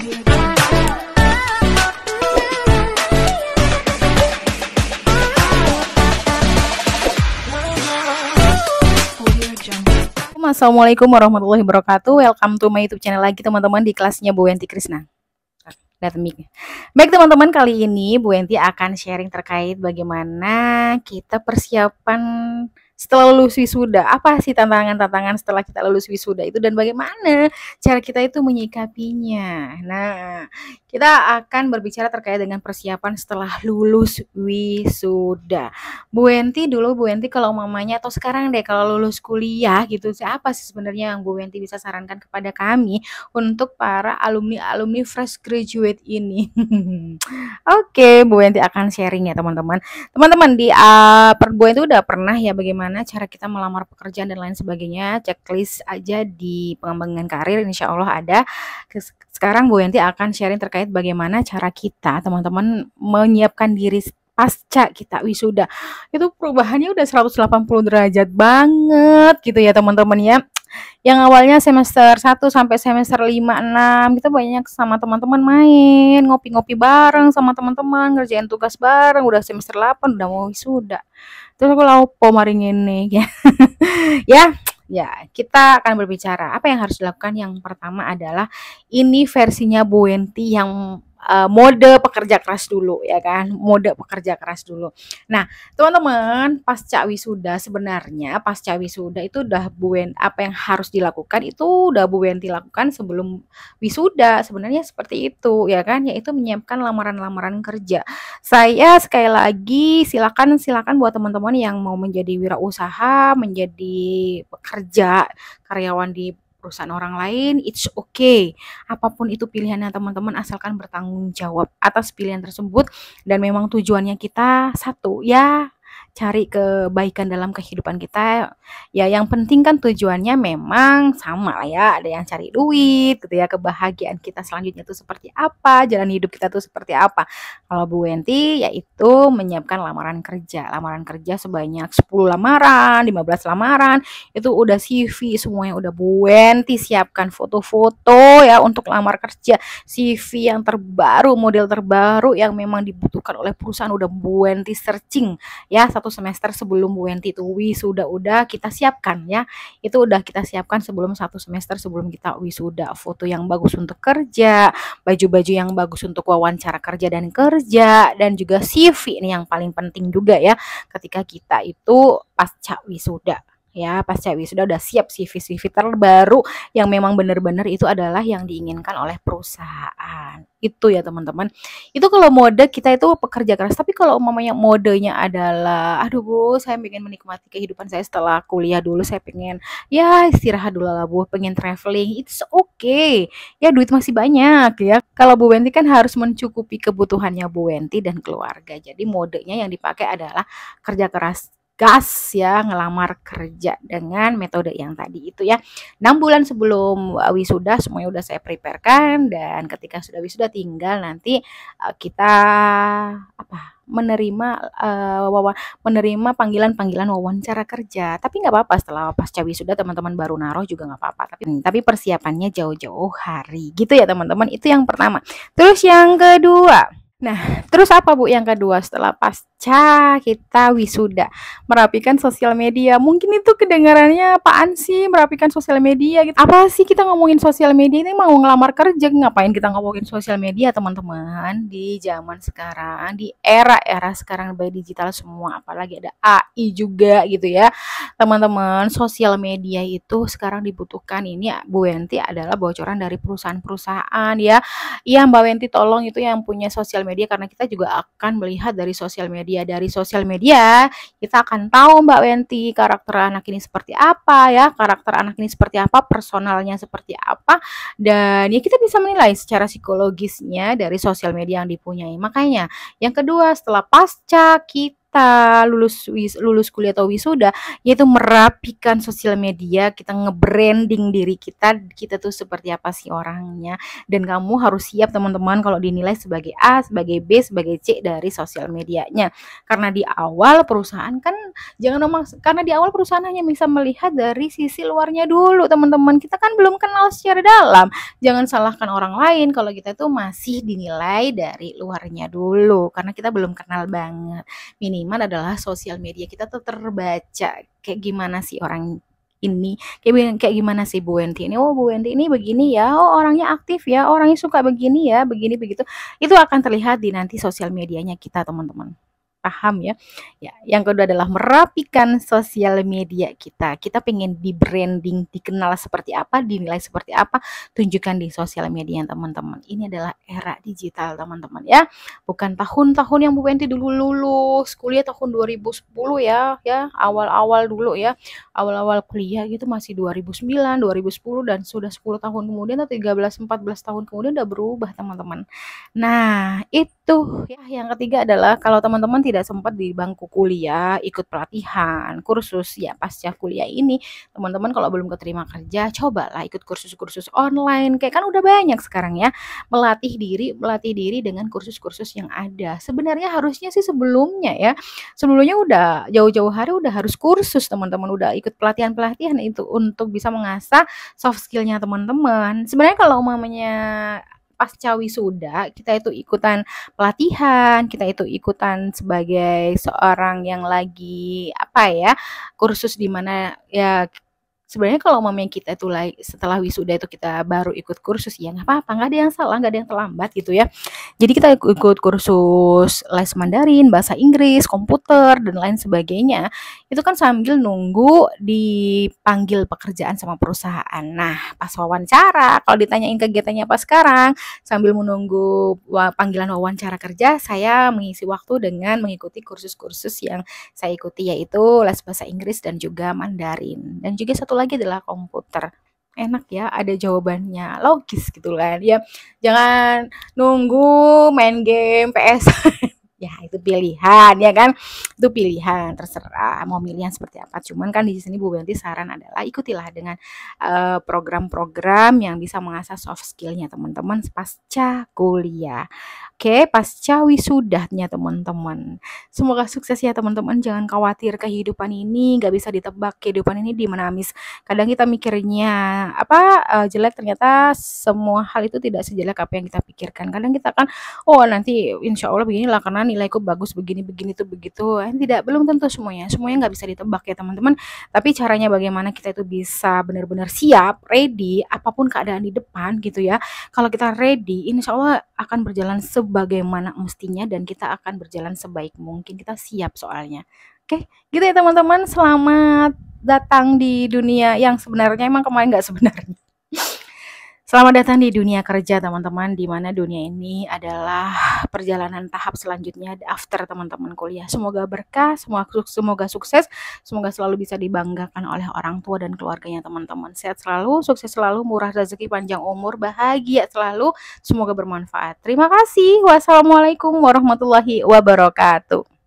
Assalamualaikum warahmatullahi wabarakatuh. Welcome to my YouTube channel lagi teman-teman di kelasnya Bu Wenti Krisna. Baik teman-teman, kali ini Bu Wenti akan sharing terkait bagaimana kita persiapan setelah lulus wisuda. Apa sih tantangan-tantangan setelah kita lulus wisuda itu dan bagaimana cara kita itu menyikapinya. Nah, kita akan berbicara terkait dengan persiapan setelah lulus wisuda. Bu Wenti kalau mamanya atau sekarang deh kalau lulus kuliah gitu, apa sih sebenarnya yang Bu Wenti bisa sarankan kepada kami untuk para alumni-alumni fresh graduate ini? Oke, Bu Wenti akan sharing ya teman-teman. Teman-teman di Bu Wenti udah pernah ya bagaimana cara kita melamar pekerjaan dan lain sebagainya. Checklist aja di pengembangan karir, insya Allah ada. Sekarang Bu Wenti akan sharing terkait bagaimana cara kita teman-teman menyiapkan diri pasca kita wisuda. Itu perubahannya udah 180 derajat banget gitu ya teman-teman ya. Yang awalnya semester 1 sampai semester 5, 6 kita banyak sama teman-teman main, ngopi-ngopi bareng sama teman-teman, ngerjain tugas bareng, udah semester 8 udah mau wisuda. Terus aku lapo mari ngene ya. Ya, kita akan berbicara apa yang harus dilakukan. Yang pertama adalah ini versinya Bu Wenti yang mode pekerja keras dulu ya kan, mode pekerja keras dulu. Nah teman-teman, pasca wisuda sebenarnya pasca wisuda itu udah apa yang harus dilakukan itu udah Bu Wenti lakukan sebelum wisuda sebenarnya seperti itu ya kan, yaitu menyiapkan lamaran-lamaran kerja. Saya sekali lagi silakan buat teman-teman yang mau menjadi wirausaha, menjadi pekerja karyawan di perusahaan orang lain, it's okay. Apapun itu pilihannya teman-teman, asalkan bertanggung jawab atas pilihan tersebut dan memang tujuannya kita satu ya, cari kebaikan dalam kehidupan kita ya. Yang penting kan tujuannya memang sama lah ya, ada yang cari duit gitu ya, kebahagiaan kita selanjutnya itu seperti apa, jalan hidup kita tuh seperti apa. Kalau Bu Wenti yaitu menyiapkan lamaran kerja sebanyak 10 lamaran, 15 lamaran, itu udah CV semuanya udah Bu Wenti siapkan, foto-foto ya untuk lamar kerja, CV yang terbaru, model terbaru yang memang dibutuhkan oleh perusahaan udah Bu Wenti searching ya 1 semester sebelum Bu Wenti itu wisuda udah kita siapkan ya. Itu udah kita siapkan sebelum 1 semester sebelum kita wisuda, foto yang bagus untuk kerja, baju-baju yang bagus untuk wawancara kerja dan juga CV ini yang paling penting juga ya ketika kita itu pasca wisuda. Ya, pasca wisuda udah siap CV terbaru yang memang benar-benar itu adalah yang diinginkan oleh perusahaan. Itu ya teman-teman. Itu kalau mode kita itu pekerja keras. Tapi kalau umpamanya modenya adalah aduh Bu, saya pengen menikmati kehidupan saya setelah kuliah dulu, saya pengen ya istirahat dulu lah Bu, pengen traveling, it's okay. Ya duit masih banyak ya. Kalau Bu Wenti kan harus mencukupi kebutuhannya Bu Wenti dan keluarga. Jadi modenya yang dipakai adalah kerja keras, gas ya, ngelamar kerja dengan metode yang tadi itu ya. 6 bulan sebelum wisuda semuanya udah saya preparekan, dan ketika sudah wisuda tinggal nanti kita menerima panggilan-panggilan wawancara kerja. Tapi nggak apa-apa, setelah pasca wisuda teman-teman baru naruh juga nggak apa-apa. Tapi persiapannya jauh-jauh hari gitu ya teman-teman. Itu yang pertama. Terus yang kedua, terus apa Bu yang kedua setelah pasca kita wisuda? Merapikan sosial media. Mungkin itu kedengarannya apaan sih merapikan sosial media gitu. Apa sih kita ngomongin sosial media ini, mau ngelamar kerja, ngapain kita ngomongin sosial media teman-teman? Di zaman sekarang, di era sekarang by digital semua, apalagi ada AI juga gitu ya. Teman-teman, sosial media itu sekarang dibutuhkan. Ini Bu Wenti adalah bocoran dari perusahaan-perusahaan ya. Iya Mbak Wenti, tolong itu yang punya sosial media, karena kita juga akan melihat dari sosial media. Dari sosial media kita akan tahu Mbak Wenti karakter anak ini seperti apa ya, personalnya seperti apa, dan ya kita bisa menilai secara psikologisnya dari sosial media yang dipunyai. Makanya yang kedua setelah pasca kita kita lulus kuliah atau wisuda, yaitu merapikan sosial media, kita nge-branding diri kita tuh seperti apa sih orangnya. Dan kamu harus siap teman-teman kalau dinilai sebagai A, sebagai B, sebagai C dari sosial medianya. Karena di awal perusahaan kan karena di awal perusahaan hanya bisa melihat dari sisi luarnya dulu, teman-teman. Kita kan belum kenal secara dalam. Jangan salahkan orang lain kalau kita tuh masih dinilai dari luarnya dulu, karena kita belum kenal banget. Minimal adalah sosial media kita tuh terbaca kayak gimana sih orang ini, kayak gimana sih Bu Wenti ini, oh Bu Wenti ini begini ya, oh orangnya aktif ya, orangnya suka begini ya, begini begitu. Itu akan terlihat di nanti sosial medianya kita, teman-teman. Paham ya? Ya, yang kedua adalah merapikan sosial media kita. Kita pengen di-branding, dikenal seperti apa, dinilai seperti apa, tunjukkan di sosial media teman-teman. Ini adalah era digital, teman-teman ya. Bukan tahun-tahun yang Bu Wenti dulu lulus kuliah tahun 2010 ya, awal-awal dulu ya. Awal-awal kuliah gitu masih 2009, 2010 dan sudah 10 tahun kemudian atau 13, 14 tahun kemudian udah berubah, teman-teman. Nah, itu ya. Yang ketiga adalah kalau teman-teman tidak sempat di bangku kuliah, ikut pelatihan, kursus ya pasca kuliah ini, teman-teman kalau belum keterima kerja, cobalah ikut kursus-kursus online. Kayak kan udah banyak sekarang ya, melatih diri dengan kursus-kursus yang ada. Sebenarnya harusnya sih sebelumnya udah jauh-jauh hari udah harus kursus, teman-teman, udah ikut pelatihan-pelatihan itu untuk bisa mengasah soft skill-nya teman-teman. Sebenarnya kalau umpamanya pasca wisuda kita itu ikutan pelatihan, kita itu ikutan sebagai seorang yang lagi apa ya, kursus di mana ya. Sebenarnya kalau mamanya kita itu setelah wisuda itu kita baru ikut kursus, ya nggak apa-apa, nggak ada yang salah, nggak ada yang terlambat gitu ya. Jadi kita ikut kursus les Mandarin, bahasa Inggris, komputer, dan lain sebagainya. Itu kan sambil nunggu dipanggil pekerjaan sama perusahaan. Nah, pas wawancara, kalau ditanyain kegiatannya apa sekarang, sambil menunggu panggilan wawancara kerja, saya mengisi waktu dengan mengikuti kursus-kursus yang saya ikuti, yaitu les bahasa Inggris dan juga Mandarin. Dan juga satu lagi adalah komputer. Enak ya, ada jawabannya, logis gitu kan ya. Jangan nunggu main game PS. Ya itu pilihan ya kan, itu pilihan, terserah mau milih yang seperti apa. Cuman kan di sini Bu Wenti saran adalah ikutilah dengan program-program yang bisa mengasah soft skillnya teman-teman pasca kuliah. Oke, pasca wisudanya teman-teman. Semoga sukses ya teman-teman. Jangan khawatir, kehidupan ini nggak bisa ditebak. Kehidupan ini dinamis. Kadang kita mikirnya jelek, ternyata semua hal itu tidak sejelek apa yang kita pikirkan. Kadang kita kan, oh nanti insya Allah beginilah karena nilaiku bagus begini tuh begitu. Tidak, belum tentu semuanya. Semuanya nggak bisa ditebak ya teman-teman. Tapi caranya bagaimana kita itu bisa benar-benar siap, ready, apapun keadaan di depan gitu ya. Kalau kita ready, insya Allah akan berjalan sebagaimana mestinya dan kita akan berjalan sebaik mungkin. Kita siap soalnya. Oke, gitu ya teman-teman. Selamat datang di dunia yang sebenarnya, emang kemarin nggak sebenarnya. Selamat datang di dunia kerja teman-teman, di mana dunia ini adalah perjalanan tahap selanjutnya after teman-teman kuliah. Semoga berkah, semoga sukses, semoga selalu bisa dibanggakan oleh orang tua dan keluarganya teman-teman. Sehat selalu, sukses selalu, murah rezeki, panjang umur, bahagia selalu, semoga bermanfaat. Terima kasih. Wassalamualaikum warahmatullahi wabarakatuh.